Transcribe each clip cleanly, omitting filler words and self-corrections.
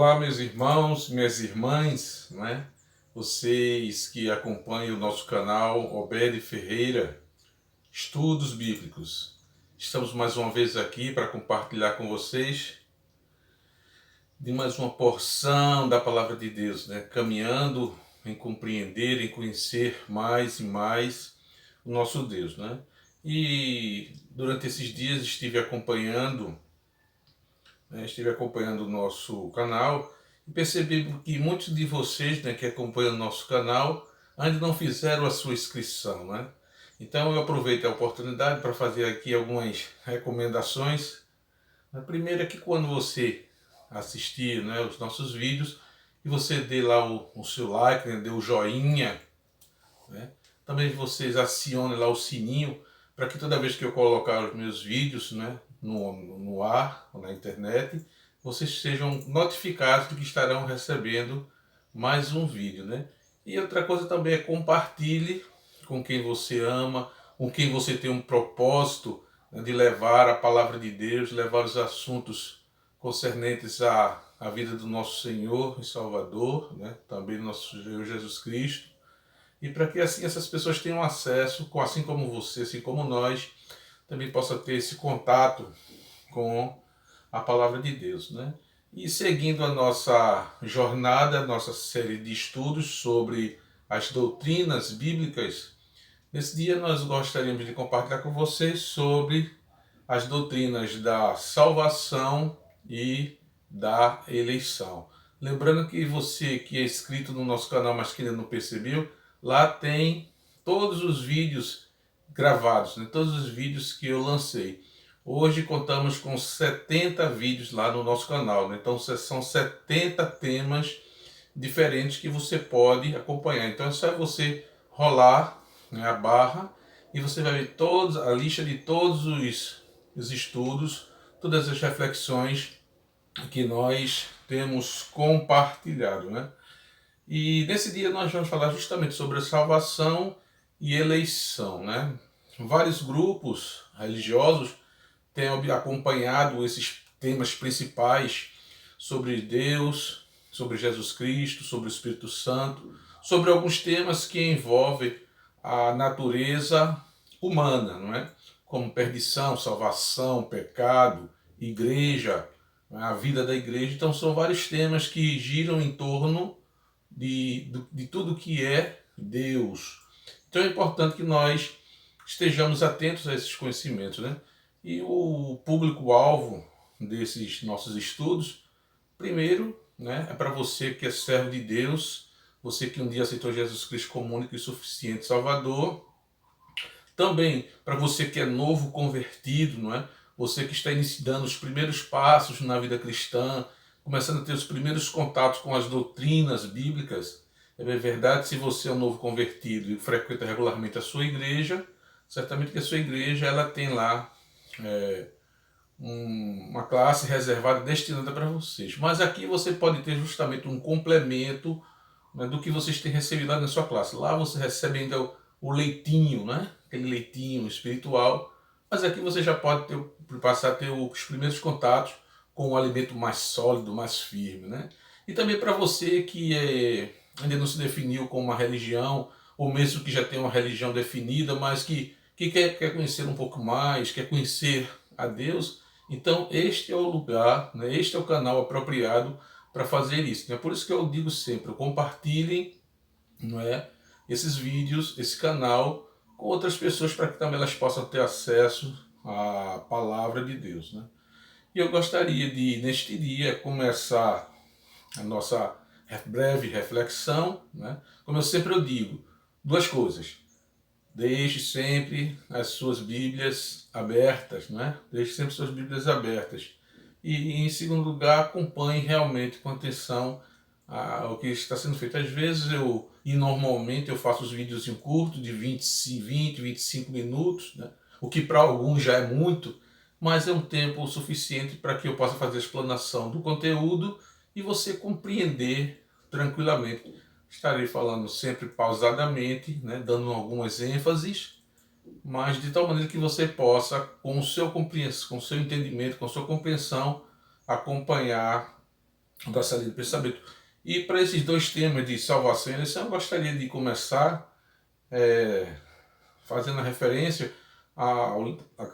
Olá, meus irmãos, minhas irmãs, né? Vocês que acompanham o nosso canal Obed Ferreira, Estudos Bíblicos. Estamos mais uma vez aqui para compartilhar com vocês de mais uma porção da Palavra de Deus, né? Caminhando em compreender, em conhecer mais e mais o nosso Deus, né? E durante esses dias estive acompanhando o nosso canal e percebi que muitos de vocês, né, que acompanham o nosso canal ainda não fizeram a sua inscrição, né? Então eu aproveito a oportunidade para fazer aqui algumas recomendações. A primeira é que quando você assistir, né, os nossos vídeos, e você dê lá o seu like, né, dê o joinha, né? Também vocês acionem lá o sininho para que toda vez que eu colocar os meus vídeos, né, no ar, ou na internet, vocês sejam notificados de que estarão recebendo mais um vídeo, né? E outra coisa também é compartilhe com quem você ama, com quem você tem um propósito, né, de levar a palavra de Deus, levar os assuntos concernentes à vida do nosso Senhor e Salvador, né? Também do nosso Senhor Jesus Cristo, e para que assim essas pessoas tenham acesso, assim como você, assim como nós, também possa ter esse contato com a palavra de Deus, né? E seguindo a nossa jornada, nossa série de estudos sobre as doutrinas bíblicas, nesse dia nós gostaríamos de compartilhar com vocês sobre as doutrinas da salvação e da eleição. Lembrando que você que é inscrito no nosso canal, mas que ainda não percebeu, lá tem todos os vídeos gravados, né? Todos os vídeos que eu lancei. Hoje contamos com 70 vídeos lá no nosso canal, né? Então são 70 temas diferentes que você pode acompanhar. Então é só você rolar, né, a barra e você vai ver a lista de todos os estudos, todas as reflexões que nós temos compartilhado, né? E nesse dia nós vamos falar justamente sobre a salvação e eleição, né? Vários grupos religiosos têm acompanhado esses temas principais sobre Deus, sobre Jesus Cristo, sobre o Espírito Santo, sobre alguns temas que envolvem a natureza humana, não é? Como perdição, salvação, pecado, igreja, a vida da igreja. Então são vários temas que giram em torno de tudo que é Deus. Então é importante que nós estejamos atentos a esses conhecimentos, né? E o público-alvo desses nossos estudos, primeiro, né, é para você que é servo de Deus, você que um dia aceitou Jesus Cristo como único e suficiente Salvador. Também para você que é novo convertido, não é? Você que está iniciando os primeiros passos na vida cristã, começando a ter os primeiros contatos com as doutrinas bíblicas. É verdade, se você é um novo convertido e frequenta regularmente a sua igreja, certamente que a sua igreja ela tem lá uma classe reservada destinada para vocês. Mas aqui você pode ter justamente um complemento, né, do que vocês têm recebido lá na sua classe. Lá você recebe ainda o leitinho, né? Aquele leitinho espiritual. Mas aqui você já pode passar a ter os primeiros contatos com um alimento mais sólido, mais firme, né? E também para você que ainda não se definiu com uma religião, ou mesmo que já tem uma religião definida, mas que quer conhecer um pouco mais, quer conhecer a Deus, então este é o lugar, né? Este é o canal apropriado para fazer isso. É por isso que eu digo sempre, compartilhem, não é, esses vídeos, esse canal, com outras pessoas para que também elas possam ter acesso à palavra de Deus, né? E eu gostaria de, neste dia, começar a nossa breve reflexão, né? Como eu sempre digo, duas coisas. Deixe sempre as suas Bíblias abertas, né? Deixe sempre suas Bíblias abertas. E, em segundo lugar, acompanhe realmente com atenção o que está sendo feito. Às vezes e normalmente eu faço os vídeos em curto, de 20, 25 minutos, né? O que para alguns já é muito, mas é um tempo suficiente para que eu possa fazer a explanação do conteúdo e você compreender tranquilamente. Estarei falando sempre pausadamente, né, dando algumas ênfases, mas de tal maneira que você possa, com o seu entendimento, com a sua compreensão, acompanhar nossa linha de pensamento. E para esses dois temas de salvação e eleição, eu gostaria de começar fazendo a referência à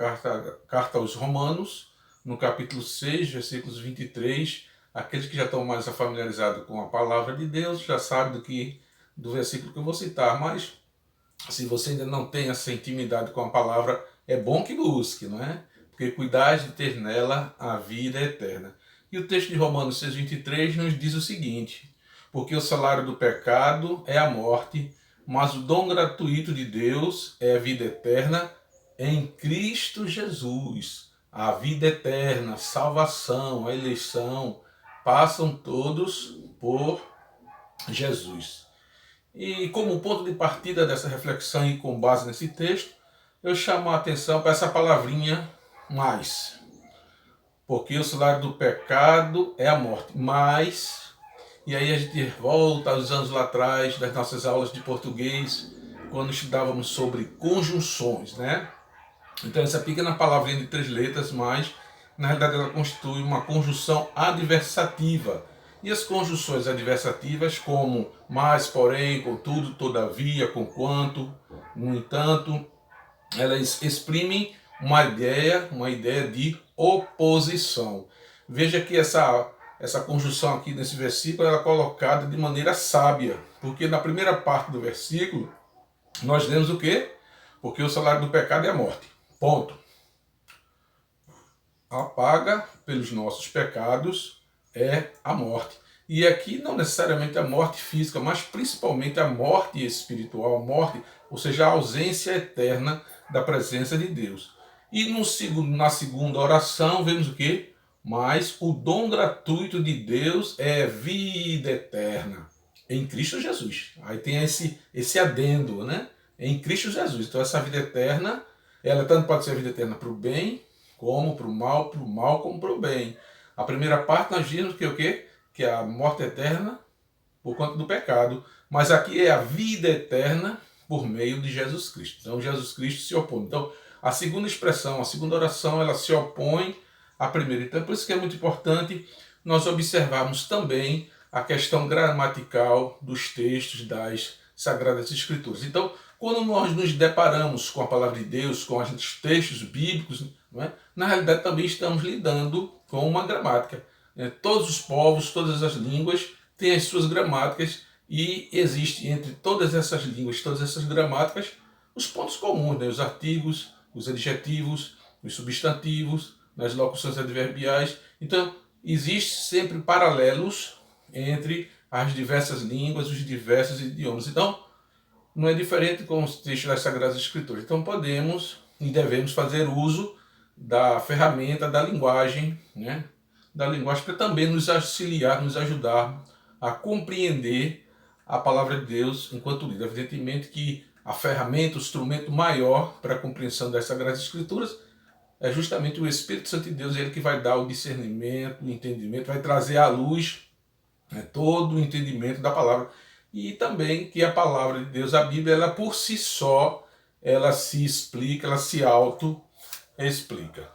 carta aos Romanos, no capítulo 6, versículos 23. Aqueles que já estão mais familiarizados com a palavra de Deus já sabem do versículo que eu vou citar, mas se você ainda não tem essa intimidade com a palavra, é bom que busque, não é? Porque cuidais de ter nela a vida eterna. E o texto de Romanos 6,23 nos diz o seguinte: porque o salário do pecado é a morte, mas o dom gratuito de Deus é a vida eterna em Cristo Jesus. A vida eterna, a salvação, a eleição, passam todos por Jesus. E como ponto de partida dessa reflexão e com base nesse texto, eu chamo a atenção para essa palavrinha mais. Porque o salário do pecado é a morte. Mas, e aí a gente volta aos anos lá atrás, das nossas aulas de português, quando estudávamos sobre conjunções, né? Então essa pequena palavrinha de 3 letras, mas na realidade ela constitui uma conjunção adversativa. E as conjunções adversativas, como mas, porém, contudo, todavia, conquanto, no entanto, elas exprimem uma ideia de oposição. Veja que essa conjunção aqui nesse versículo ela é colocada de maneira sábia, porque na primeira parte do versículo nós lemos o quê? Porque o salário do pecado é a morte. Ponto. A paga pelos nossos pecados é a morte. E aqui não necessariamente a morte física, mas principalmente a morte espiritual, a morte, ou seja, a ausência eterna da presença de Deus. E na segunda oração vemos o quê? Mas o dom gratuito de Deus é vida eterna em Cristo Jesus. Aí tem esse adendo, né? Em Cristo Jesus. Então essa vida eterna, ela tanto pode ser vida eterna para o bem, como para o mal como para o bem. A primeira parte nós vimos que o quê? Que é a morte eterna por conta do pecado. Mas aqui é a vida eterna por meio de Jesus Cristo. Então Jesus Cristo se opõe. Então a segunda expressão, a segunda oração, ela se opõe à primeira. Então por isso que é muito importante nós observarmos também a questão gramatical dos textos das Sagradas Escrituras. Então, quando nós nos deparamos com a palavra de Deus, com os textos bíblicos, não é? Na realidade também estamos lidando com uma gramática. Todos os povos, todas as línguas têm as suas gramáticas e existe entre todas essas línguas, todas essas gramáticas, os pontos comuns, né? Os artigos, os adjetivos, os substantivos, as locuções adverbiais. Então, existe sempre paralelos entre as diversas línguas, os diversos idiomas. Então, não é diferente com os textos das Sagradas Escrituras. Então, podemos e devemos fazer uso da ferramenta da linguagem, né? Da linguagem para também nos auxiliar, nos ajudar a compreender a palavra de Deus enquanto lida. Evidentemente que a ferramenta, o instrumento maior para a compreensão das Sagradas Escrituras é justamente o Espírito Santo de Deus, ele que vai dar o discernimento, o entendimento, vai trazer à luz, né, todo o entendimento da palavra. E também que a palavra de Deus, a Bíblia, ela por si só, ela se explica, ela se auto-explica.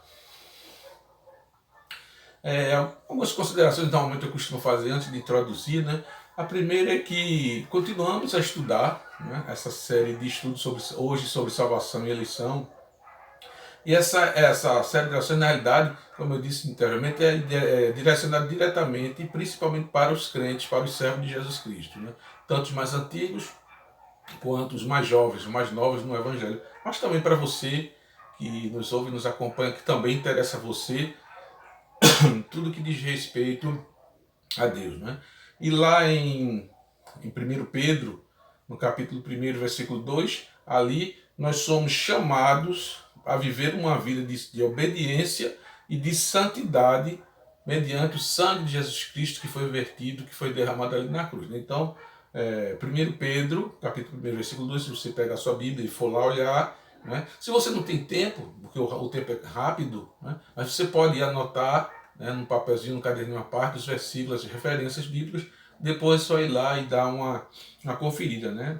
Algumas considerações normalmente eu costumo fazer antes de introduzir, né? A primeira é que continuamos a estudar, né, essa série de estudos hoje sobre salvação e eleição. E essa série de ações, na realidade, como eu disse anteriormente, é direcionada diretamente e principalmente para os crentes, para os servos de Jesus Cristo, né? Tanto os mais antigos quanto os mais jovens, os mais novos no Evangelho. Mas também para você que nos ouve e nos acompanha, que também interessa a você, tudo que diz respeito a Deus, né? E lá em 1 Pedro, no capítulo 1, versículo 2, ali nós somos chamados a viver uma vida de obediência e de santidade mediante o sangue de Jesus Cristo que foi vertido, que foi derramado ali na cruz. Então, 1 Pedro, capítulo 1, versículo 2, se você pegar a sua Bíblia e for lá olhar, né? Se você não tem tempo, porque o tempo é rápido, né? Mas você pode anotar, né, num papelzinho, no caderninho à parte, os versículos, as referências bíblicas, depois só ir lá e dar uma conferida, né?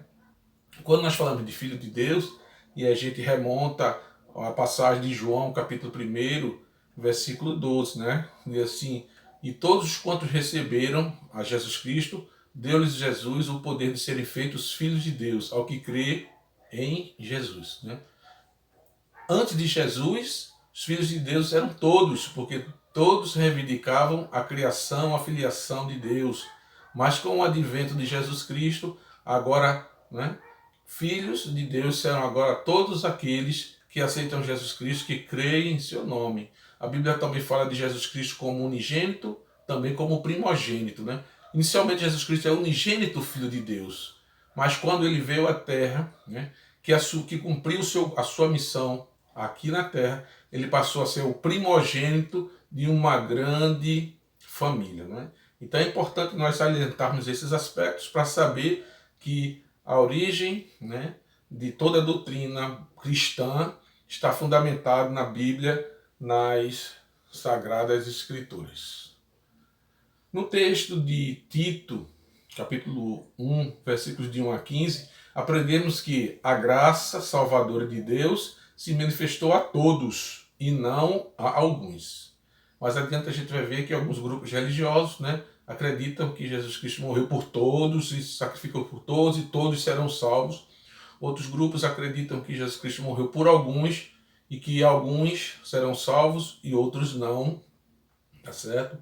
Quando nós falamos de Filho de Deus, e a gente remonta a passagem de João, capítulo 1, versículo 12, né? E assim, E todos quantos receberam a Jesus Cristo, deu-lhes Jesus o poder de serem feitos filhos de Deus, ao que crê em Jesus, né? Antes de Jesus, os filhos de Deus eram todos, porque todos reivindicavam a criação, a filiação de Deus. Mas com o advento de Jesus Cristo, agora, né, filhos de Deus serão agora todos aqueles que aceitam Jesus Cristo, que creem em seu nome. A Bíblia também fala de Jesus Cristo como unigênito, também como primogênito, né? Inicialmente Jesus Cristo é o unigênito Filho de Deus, mas quando ele veio à Terra, né, que cumpriu a sua missão aqui na Terra, ele passou a ser o primogênito de uma grande família, né? Então é importante nós salientarmos esses aspectos para saber que a origem, né, de toda a doutrina cristã está fundamentada na Bíblia, nas Sagradas Escrituras. No texto de Tito, capítulo 1, versículos de 1 a 15, aprendemos que a graça salvadora de Deus se manifestou a todos e não a alguns. Mais adiante a gente vai ver que alguns grupos religiosos, né, acreditam que Jesus Cristo morreu por todos e sacrificou por todos e todos serão salvos. Outros grupos acreditam que Jesus Cristo morreu por alguns e que alguns serão salvos e outros não, tá certo?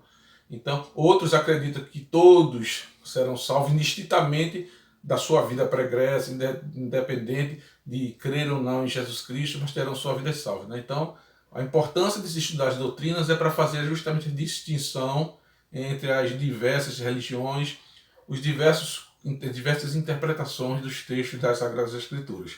Então, outros acreditam que todos serão salvos indistintamente da sua vida pregressa, independente de crer ou não em Jesus Cristo, mas terão sua vida salva, né? Então, a importância de se estudar as doutrinas é para fazer justamente a distinção entre as diversas religiões, diversas interpretações dos textos das Sagradas Escrituras.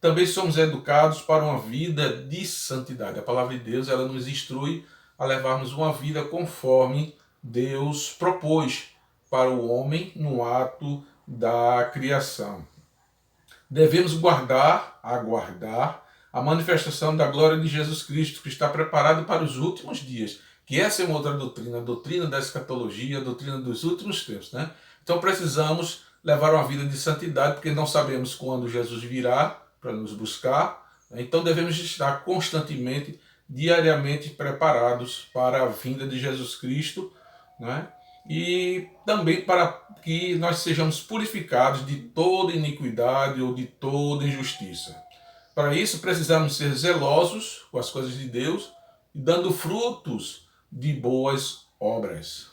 Também somos educados para uma vida de santidade. A palavra de Deus, ela nos instrui a levarmos uma vida conforme Deus propôs para o homem no ato da criação. Devemos aguardar a manifestação da glória de Jesus Cristo, que está preparado para os últimos dias. Que essa é uma outra doutrina, a doutrina da escatologia, a doutrina dos últimos tempos, né? Então precisamos levar uma vida de santidade, porque não sabemos quando Jesus virá para nos buscar. Então devemos estar constantemente, diariamente preparados para a vinda de Jesus Cristo, né? E também para que nós sejamos purificados de toda iniquidade ou de toda injustiça. Para isso precisamos ser zelosos com as coisas de Deus e dando frutos de boas obras.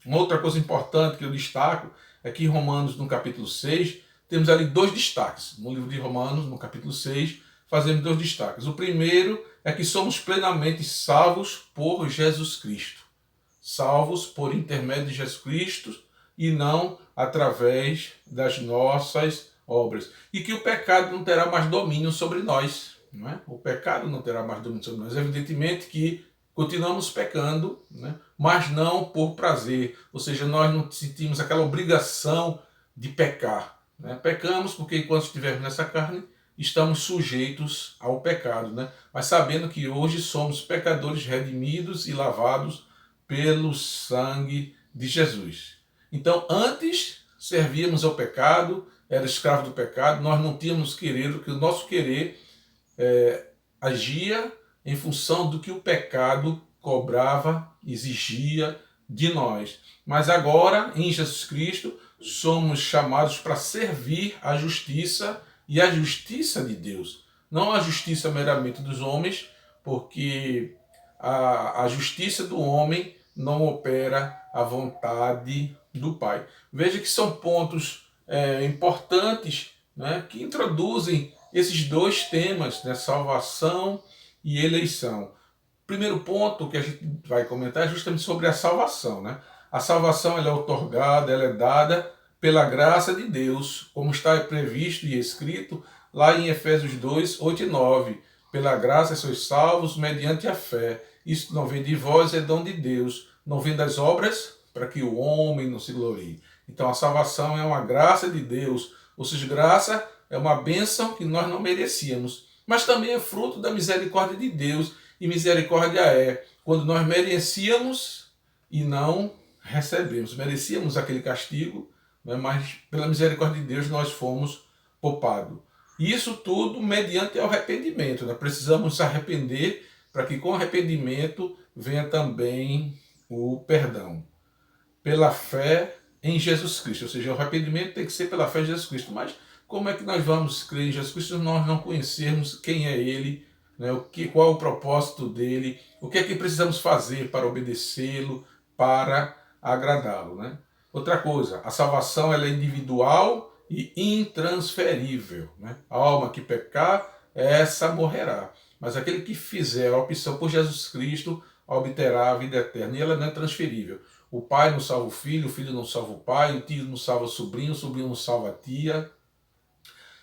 Uma outra coisa importante que eu destaco é que em Romanos, no capítulo 6, temos ali dois destaques. No livro de Romanos, no capítulo 6, fazemos dois destaques. O primeiro é que somos plenamente salvos por Jesus Cristo. Salvos por intermédio de Jesus Cristo e não através das nossas obras. E que o pecado não terá mais domínio sobre nós. Não é? O pecado não terá mais domínio sobre nós. Evidentemente que continuamos pecando, né? Mas não por prazer. Ou seja, nós não sentimos aquela obrigação de pecar. Né? Pecamos porque enquanto estivermos nessa carne, estamos sujeitos ao pecado. Né? Mas sabendo que hoje somos pecadores redimidos e lavados pelo sangue de Jesus. Então, antes servíamos ao pecado, era escravo do pecado, nós não tínhamos querer, porque o nosso querer agia em função do que o pecado cobrava, exigia de nós. Mas agora, em Jesus Cristo, somos chamados para servir a justiça e a justiça de Deus. Não a justiça meramente dos homens, porque a justiça do homem não opera a vontade do Pai. Veja que são pontos importantes, né, que introduzem esses dois temas, né, salvação e eleição. O primeiro ponto que a gente vai comentar é justamente sobre a salvação. Né? A salvação ela é otorgada, ela é dada pela graça de Deus, como está previsto e escrito lá em Efésios 2, 8 e 9. Pela graça sois salvos mediante a fé. Isso não vem de vós, é dom de Deus. Não vem das obras, para que o homem não se glorie. Então a salvação é uma graça de Deus. Ou seja, graça é uma bênção que nós não merecíamos. Mas também é fruto da misericórdia de Deus. E misericórdia é quando nós merecíamos e não recebemos. Merecíamos aquele castigo, né? Mas pela misericórdia de Deus nós fomos poupados. E isso tudo mediante o arrependimento. Né? Precisamos nos arrepender para que com arrependimento venha também o perdão pela fé em Jesus Cristo. Ou seja, o arrependimento tem que ser pela fé em Jesus Cristo. Mas como é que nós vamos crer em Jesus Cristo se nós não conhecermos quem é Ele, né? Qual é o propósito dele, o que é que precisamos fazer para obedecê-lo, para agradá-lo, né? Outra coisa, a salvação ela é individual e intransferível, né? A alma que pecar, essa morrerá. Mas aquele que fizer a opção por Jesus Cristo obterá a vida eterna. E ela não é transferível. O pai não salva o filho não salva o pai, o tio não salva o sobrinho não salva a tia.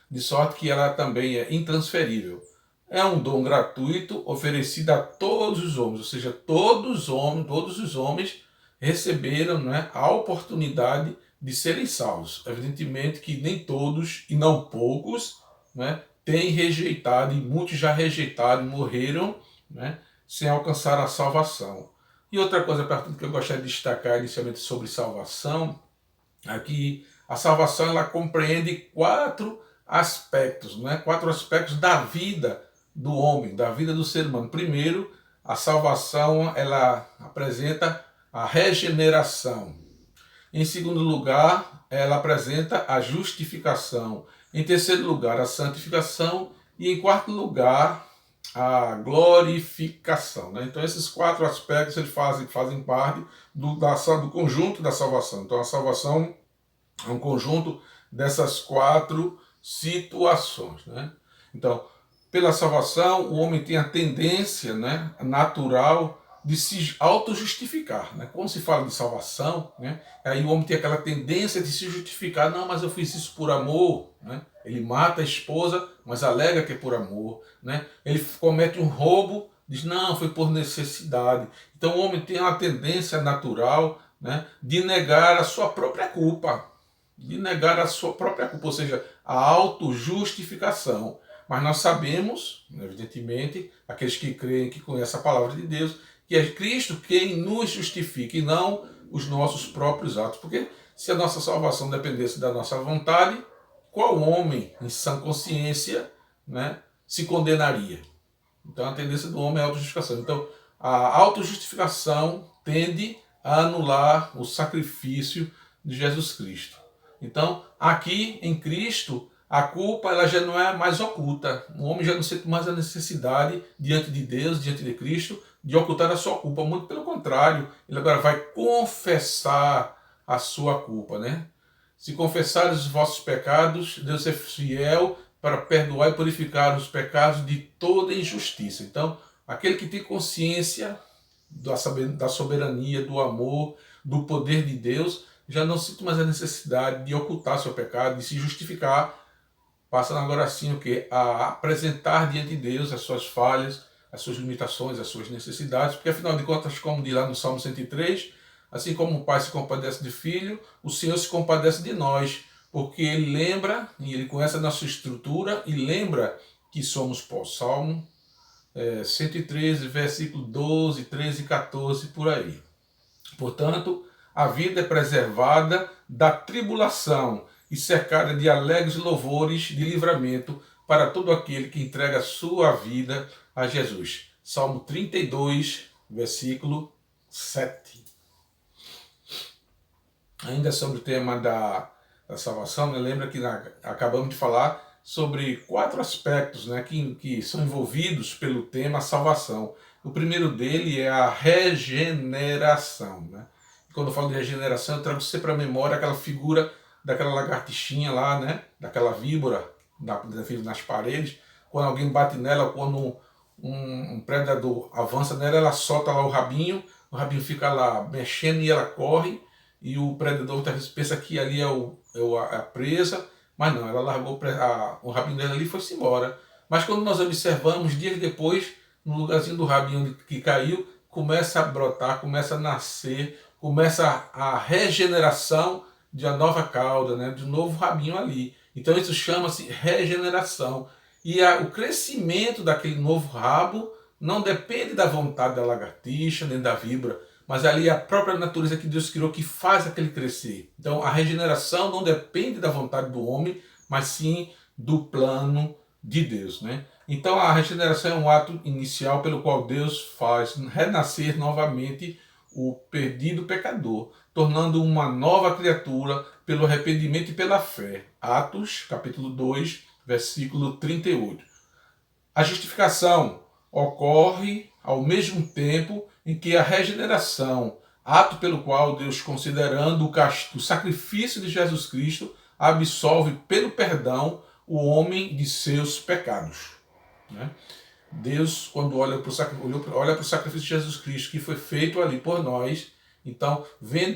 De sorte que ela também é intransferível. É um dom gratuito oferecido a todos os homens, ou seja, todos os homens receberam, né, a oportunidade de serem salvos. Evidentemente que nem todos, e não poucos, né, têm rejeitado, e muitos já rejeitaram e morreram, né, sem alcançar a salvação. E outra coisa, portanto, que eu gostaria de destacar inicialmente sobre salvação, é que a salvação ela compreende quatro aspectos, né? Quatro aspectos da vida do homem, da vida do ser humano. Primeiro, a salvação ela apresenta a regeneração. Em segundo lugar, ela apresenta a justificação. Em terceiro lugar, a santificação. E em quarto lugar, a glorificação. Né? Então, esses quatro aspectos eles fazem parte do conjunto da salvação. Então, a salvação é um conjunto dessas quatro situações. Né? Então, pela salvação, o homem tem a tendência, né, natural de se auto-justificar. Né? Quando se fala de salvação, né, aí o homem tem aquela tendência de se justificar. Não, mas eu fiz isso por amor. Né? Ele mata a esposa, mas alega que é por amor. Né? Ele comete um roubo, diz, não, foi por necessidade. Então o homem tem uma tendência natural, né, de negar a sua própria culpa. De negar a sua própria culpa, ou seja, a autojustificação. Mas nós sabemos, evidentemente, aqueles que creem, que conhecem a palavra de Deus, que é Cristo quem nos justifica e não os nossos próprios atos. Porque se a nossa salvação dependesse da nossa vontade, qual homem em sã consciência, né, se condenaria? Então a tendência do homem é a autojustificação. Então a autojustificação tende a anular o sacrifício de Jesus Cristo. Então aqui em Cristo a culpa ela já não é mais oculta. O homem já não sente mais a necessidade diante de Deus, diante de Cristo, de ocultar a sua culpa. Muito pelo contrário, ele agora vai confessar a sua culpa, né? Se confessares os vossos pecados, Deus é fiel para perdoar e purificar os pecados de toda injustiça. Então, aquele que tem consciência da soberania, do amor, do poder de Deus, já não sente mais a necessidade de ocultar seu pecado, de se justificar, passando agora assim o quê? A apresentar diante de Deus as suas falhas, as suas limitações, as suas necessidades, porque afinal de contas, como diz lá no Salmo 103, assim como o pai se compadece de filho, o Senhor se compadece de nós, porque ele lembra, e ele conhece a nossa estrutura, e lembra que somos pó. Salmo 113, versículo 12, 13 e 14, por aí. Portanto, a vida é preservada da tribulação e cercada de alegres louvores de livramento para todo aquele que entrega a sua vida a Jesus. Salmo 32, versículo 7. Ainda sobre o tema da salvação, né? Lembra que acabamos de falar sobre quatro aspectos, né, que são envolvidos pelo tema salvação. O primeiro dele é a regeneração. Né? Quando eu falo de regeneração, eu trago sempre à memória aquela figura daquela lagartixinha lá, né, daquela víbora nas paredes. Quando alguém bate nela, quando um predador avança nela, ela solta lá o rabinho fica lá mexendo e ela corre, e o predador pensa que ali é a presa, mas não, ela largou o rabinho dela ali e foi-se embora. Mas quando nós observamos, dias depois, no lugarzinho do rabinho que caiu, começa a brotar, começa a nascer, começa a regeneração de uma nova cauda, né, de um novo rabinho ali. Então isso chama-se regeneração. E o crescimento daquele novo rabo não depende da vontade da lagartixa, nem da víbora, mas ali é a própria natureza que Deus criou que faz aquele crescer. Então a regeneração não depende da vontade do homem, mas sim do plano de Deus. Né? Então a regeneração é um ato inicial pelo qual Deus faz renascer novamente o perdido pecador, tornando uma nova criatura pelo arrependimento e pela fé. Atos, capítulo 2, versículo 38. A justificação ocorre ao mesmo tempo em que a regeneração, ato pelo qual Deus, considerando o sacrifício de Jesus Cristo, absolve pelo perdão o homem de seus pecados. Né? Deus, quando olha para o sacrifício de Jesus Cristo, que foi feito ali por nós, então,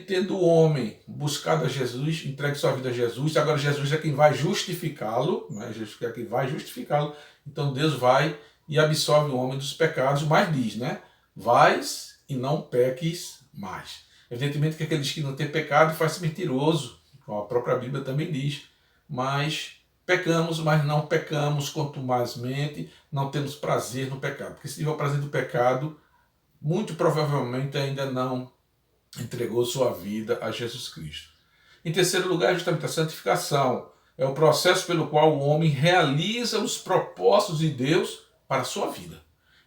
tendo o homem buscado a Jesus, entregue sua vida a Jesus, agora Jesus é quem vai justificá-lo, né? Jesus é quem vai justificá-lo, então Deus vai e absolve o homem dos pecados, mas diz, né? Vais e não peques mais. Evidentemente que aqueles que não têm pecado faz-se mentiroso, como a própria Bíblia também diz, mas pecamos, mas não pecamos contumazmente, não temos prazer no pecado. Porque se tiver o prazer do pecado, muito provavelmente ainda não entregou sua vida a Jesus Cristo. Em terceiro lugar, justamente a santificação. É o processo pelo qual o homem realiza os propósitos de Deus para a sua vida.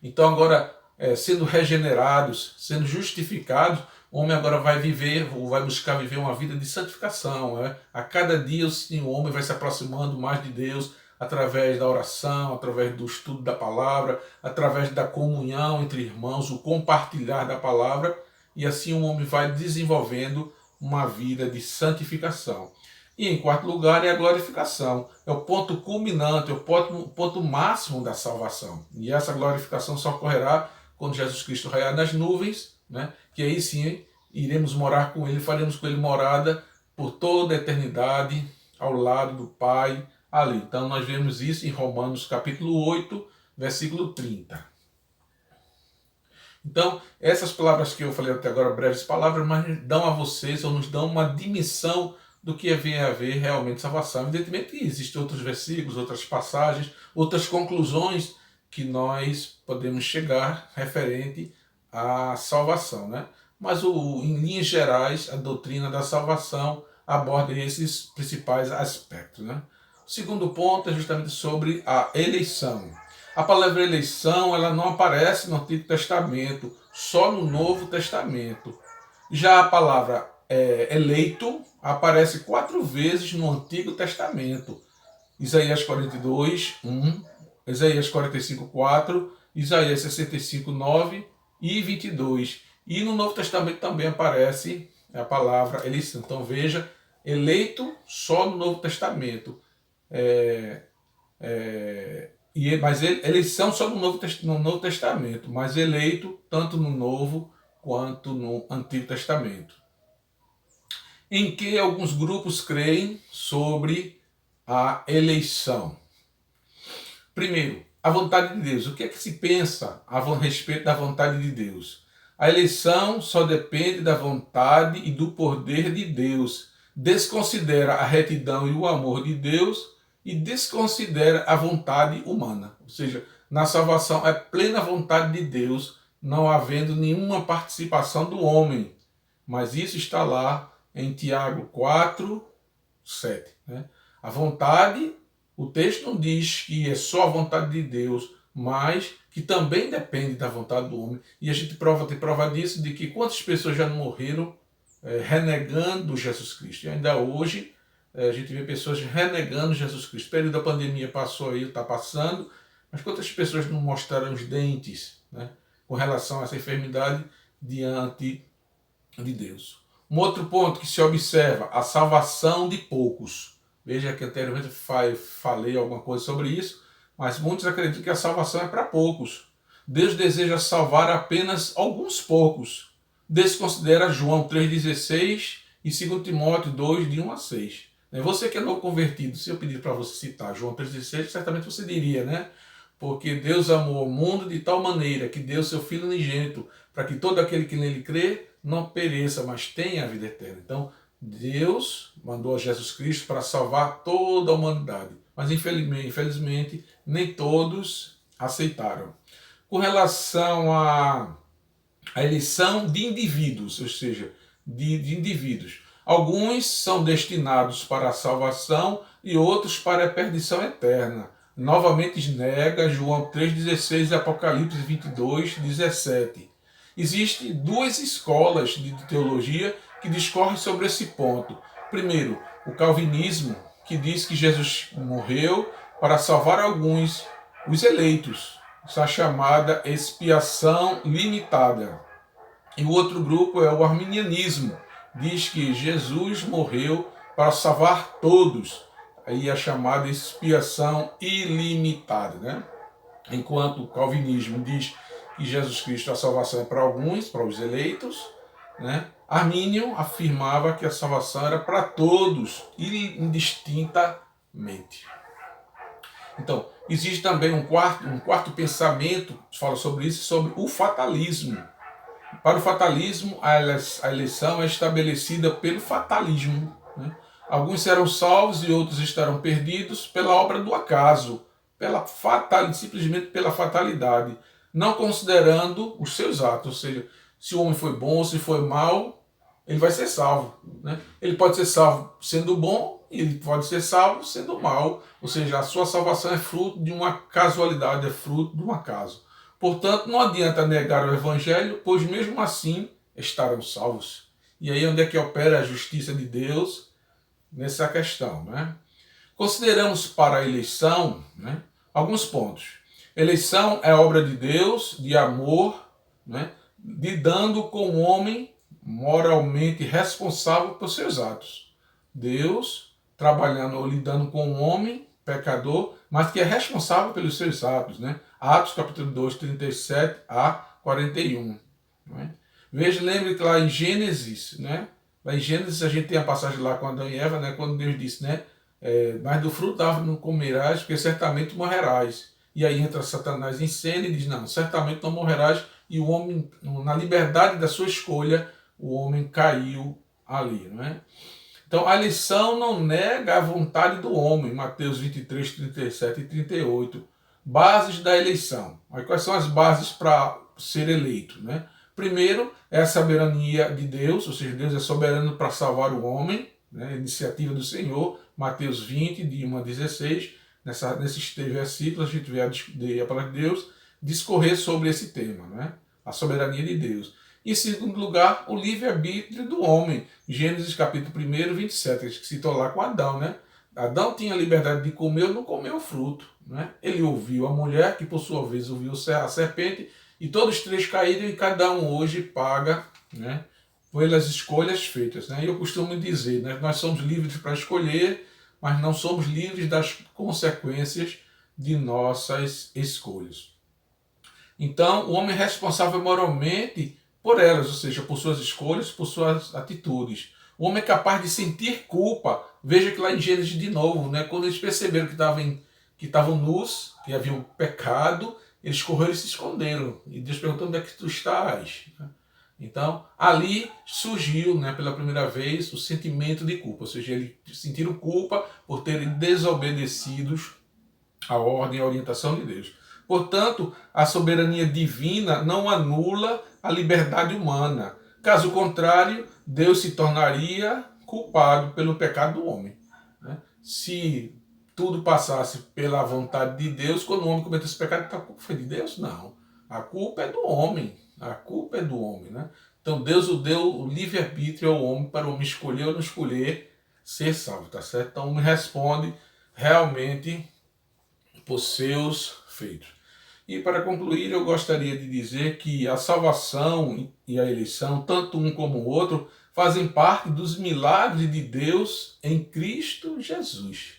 Então agora, sendo regenerados, sendo justificados, o homem agora vai viver, ou vai buscar viver uma vida de santificação. Né? A cada dia o homem vai se aproximando mais de Deus através da oração, através do estudo da palavra, através da comunhão entre irmãos, o compartilhar da palavra, e assim o homem vai desenvolvendo uma vida de santificação. E em quarto lugar é a glorificação. É o ponto culminante, é o ponto máximo da salvação. E essa glorificação só ocorrerá quando Jesus Cristo raiar nas nuvens, né? Que aí sim iremos morar com Ele, faremos com Ele morada por toda a eternidade, ao lado do Pai, ali. Então nós vemos isso em Romanos capítulo 8, versículo 30. Então, essas palavras que eu falei até agora, breves palavras, mas dão a vocês, ou nos dão uma dimensão do que vem a haver realmente salvação. Evidentemente que existem outros versículos, outras passagens, outras conclusões que nós podemos chegar referente à salvação, né? Mas em linhas gerais, a doutrina da salvação aborda esses principais aspectos, né? O segundo ponto é justamente sobre a eleição. A palavra eleição, ela não aparece no Antigo Testamento, só no Novo Testamento. Já a palavra eleito aparece 4 vezes no Antigo Testamento. Isaías 42, 1, Isaías 45, 4, Isaías 65, 9 e 22. E no Novo Testamento também aparece a palavra eleição. Então veja, eleito só no Novo Testamento. Mas eleição só no Novo Testamento, mas eleito tanto no Novo quanto no Antigo Testamento. Em que alguns grupos creem sobre a eleição. Primeiro, a vontade de Deus. O que é que se pensa a respeito da vontade de Deus? A eleição só depende da vontade e do poder de Deus. Desconsidera a retidão e o amor de Deus e desconsidera a vontade humana. Ou seja, na salvação é plena vontade de Deus, não havendo nenhuma participação do homem. Mas isso está lá em Tiago 4, 7. Né? A vontade, o texto não diz que é só a vontade de Deus, mas que também depende da vontade do homem. E a gente tem prova disso, de que quantas pessoas já não morreram renegando Jesus Cristo. E ainda hoje a gente vê pessoas renegando Jesus Cristo. O período da pandemia passou aí, está passando, mas quantas pessoas não mostraram os dentes, né, com relação a essa enfermidade diante de Deus? Um outro ponto que se observa, a salvação de poucos. Veja que anteriormente falei alguma coisa sobre isso, mas muitos acreditam que a salvação é para poucos. Deus deseja salvar apenas alguns poucos. Desconsidera João 3,16 e 2 Timóteo 2, de 1 a 6. Você que é novo convertido, se eu pedir para você citar João 3,16, certamente você diria, né? Porque Deus amou o mundo de tal maneira que deu seu Filho unigênito, para que todo aquele que nele crê não pereça, mas tenha a vida eterna. Então, Deus mandou a Jesus Cristo para salvar toda a humanidade. Mas, infelizmente, nem todos aceitaram. Com relação à eleição de indivíduos, ou seja, de indivíduos, alguns são destinados para a salvação e outros para a perdição eterna. Novamente nega João 3,16 e Apocalipse 22, 17. Existem duas escolas de teologia que discorrem sobre esse ponto. Primeiro, o calvinismo, que diz que Jesus morreu para salvar alguns, os eleitos, essa chamada expiação limitada. E o outro grupo é o arminianismo, diz que Jesus morreu para salvar todos, aí a chamada expiação ilimitada, né? Enquanto o calvinismo diz que Jesus Cristo, a salvação é para alguns, para os eleitos, né? Armínio afirmava que a salvação era para todos, indistintamente. Então, existe também um quarto pensamento que fala sobre isso, sobre o fatalismo. Para o fatalismo, a eleição é estabelecida pelo fatalismo, né? Alguns serão salvos e outros estarão perdidos pela obra do acaso, simplesmente pela fatalidade, não considerando os seus atos, ou seja, se o homem foi bom ou se foi mal, ele vai ser salvo, né? Ele pode ser salvo sendo bom e ele pode ser salvo sendo mal, ou seja, a sua salvação é fruto de uma casualidade, é fruto de um acaso. Portanto, não adianta negar o evangelho, pois mesmo assim estarão salvos. E aí onde é que opera a justiça de Deus nessa questão, né? Consideramos para a eleição, né, alguns pontos. Eleição é obra de Deus, de amor, né, lidando com o homem moralmente responsável por seus atos. Deus trabalhando ou lidando com o homem pecador, mas que é responsável pelos seus atos, né? Atos capítulo 2, 37 a 41. Né? Veja, lembre que lá em Gênesis, né? Lá em Gênesis a gente tem a passagem lá com Adão e Eva, né? Quando Deus disse, né? Mas do fruto da árvore não comerás, porque certamente morrerás. E aí entra Satanás em cena e diz, não, certamente não morrerás. E o homem, na liberdade da sua escolha, o homem caiu ali, não é? Então, a eleição não nega a vontade do homem, Mateus 23, 37 e 38. Bases da eleição. Aí, quais são as bases para ser eleito? Né? Primeiro, é a soberania de Deus, ou seja, Deus é soberano para salvar o homem, né? Iniciativa do Senhor, Mateus 20, de 1 a 16. Nesses 3 versículos, a gente vê a palavra de Deus discorrer sobre esse tema, né? A soberania de Deus. Em segundo lugar, o livre-arbítrio do homem. Gênesis capítulo 1, 27, que citou lá com Adão, né? Adão tinha a liberdade de comer ou não comer o fruto, né? Ele ouviu a mulher, que por sua vez ouviu a serpente, e todos os 3 caíram e cada um hoje paga, né, pelas escolhas feitas, né? E eu costumo dizer, né, nós somos livres para escolher, mas não somos livres das consequências de nossas escolhas. Então, o homem é responsável moralmente por elas, ou seja, por suas escolhas, por suas atitudes. O homem é capaz de sentir culpa. Veja que lá em Gênesis de novo, né, quando eles perceberam que estavam nus, que haviam pecado, eles correram e se esconderam. E Deus perguntou, onde é que tu estás? Então, ali surgiu, né, pela primeira vez o sentimento de culpa, ou seja, eles sentiram culpa por terem desobedecido a ordem e a orientação de Deus. Portanto, a soberania divina não anula a liberdade humana. Caso contrário, Deus se tornaria culpado pelo pecado do homem. Né? Se tudo passasse pela vontade de Deus, quando o homem cometeu esse pecado, a culpa foi de Deus? Não. A culpa é do homem. A culpa é do homem. Né? Então Deus deu o livre-arbítrio ao homem para o homem escolher ou não escolher ser salvo. Tá certo? Então o homem responde realmente por seus feitos. E para concluir, eu gostaria de dizer que a salvação e a eleição, tanto um como o outro, fazem parte dos milagres de Deus em Cristo Jesus.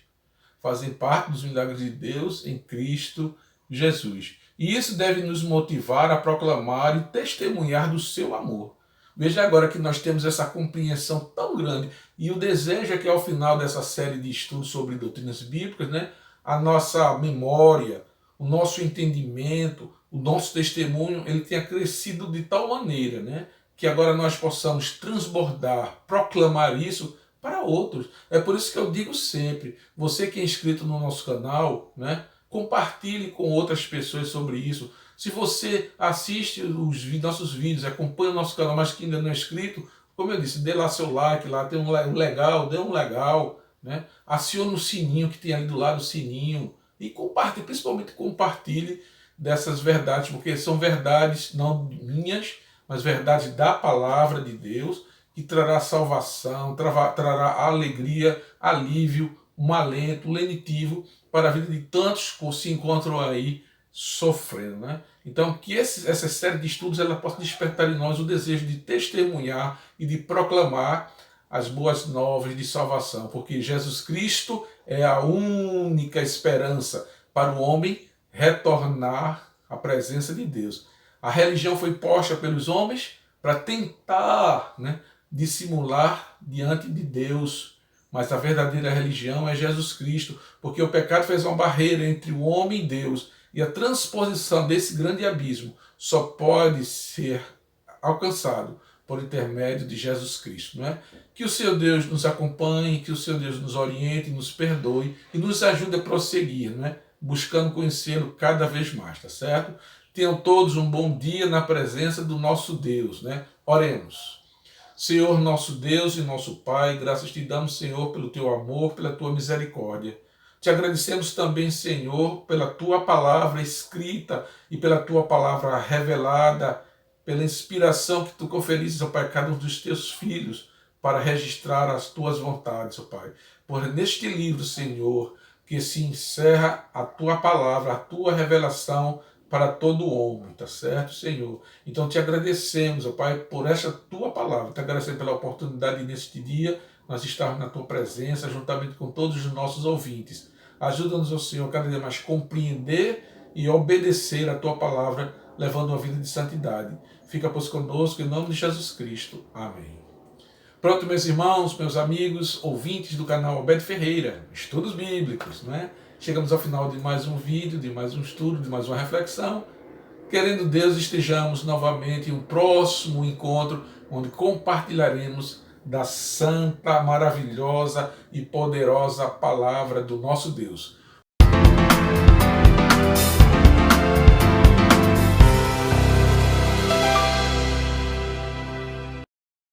Fazem parte dos milagres de Deus em Cristo Jesus. E isso deve nos motivar a proclamar e testemunhar do seu amor. Veja agora que nós temos essa compreensão tão grande. E o desejo é que ao final dessa série de estudos sobre doutrinas bíblicas, né, a nossa memória, o nosso entendimento, o nosso testemunho, ele tenha crescido de tal maneira, né, que agora nós possamos transbordar, proclamar isso para outros. É por isso que eu digo sempre, você que é inscrito no nosso canal, né, compartilhe com outras pessoas sobre isso. Se você assiste os nossos vídeos, acompanha o nosso canal, mas que ainda não é inscrito, como eu disse, dê lá seu like, lá tem um legal, dê um legal, né? Acione o sininho que tem ali do lado, o sininho, e compartilhe, principalmente compartilhe dessas verdades, porque são verdades não minhas, mas verdade da palavra de Deus, que trará salvação, trará alegria, alívio, um alento, um lenitivo para a vida de tantos que se encontram aí sofrendo, né? Então, que essa série de estudos ela possa despertar em nós o desejo de testemunhar e de proclamar as boas novas de salvação, porque Jesus Cristo é a única esperança para o homem retornar à presença de Deus. A religião foi posta pelos homens para tentar, né, dissimular diante de Deus, mas a verdadeira religião é Jesus Cristo, porque o pecado fez uma barreira entre o homem e Deus, e a transposição desse grande abismo só pode ser alcançado por intermédio de Jesus Cristo, não é? Que o Senhor Deus nos acompanhe, que o Senhor Deus nos oriente, nos perdoe e nos ajude a prosseguir, não é? Buscando conhecê-lo cada vez mais, tá certo? Tenham todos um bom dia na presença do nosso Deus, né? Oremos. Senhor, nosso Deus e nosso Pai, graças te damos, Senhor, pelo teu amor, pela tua misericórdia. Te agradecemos também, Senhor, pela tua palavra escrita e pela tua palavra revelada, pela inspiração que tu conferiste, ó Pai, a cada um dos teus filhos para registrar as tuas vontades, ó Pai. Por neste livro, Senhor, que se encerra a tua palavra, a tua revelação para todo homem, tá certo, Senhor? Então te agradecemos, ó Pai, por esta tua palavra. Te agradecemos pela oportunidade neste dia nós estarmos na tua presença, juntamente com todos os nossos ouvintes. Ajuda-nos, ó Senhor, cada dia mais compreender e obedecer a tua palavra, levando uma vida de santidade. Fica, pois, conosco, em nome de Jesus Cristo. Amém. Pronto, meus irmãos, meus amigos, ouvintes do canal Obed Ferreira, Estudos Bíblicos, não é? Chegamos ao final de mais um vídeo, de mais um estudo, de mais uma reflexão. Querendo Deus, estejamos novamente em um próximo encontro, onde compartilharemos da santa, maravilhosa e poderosa palavra do nosso Deus.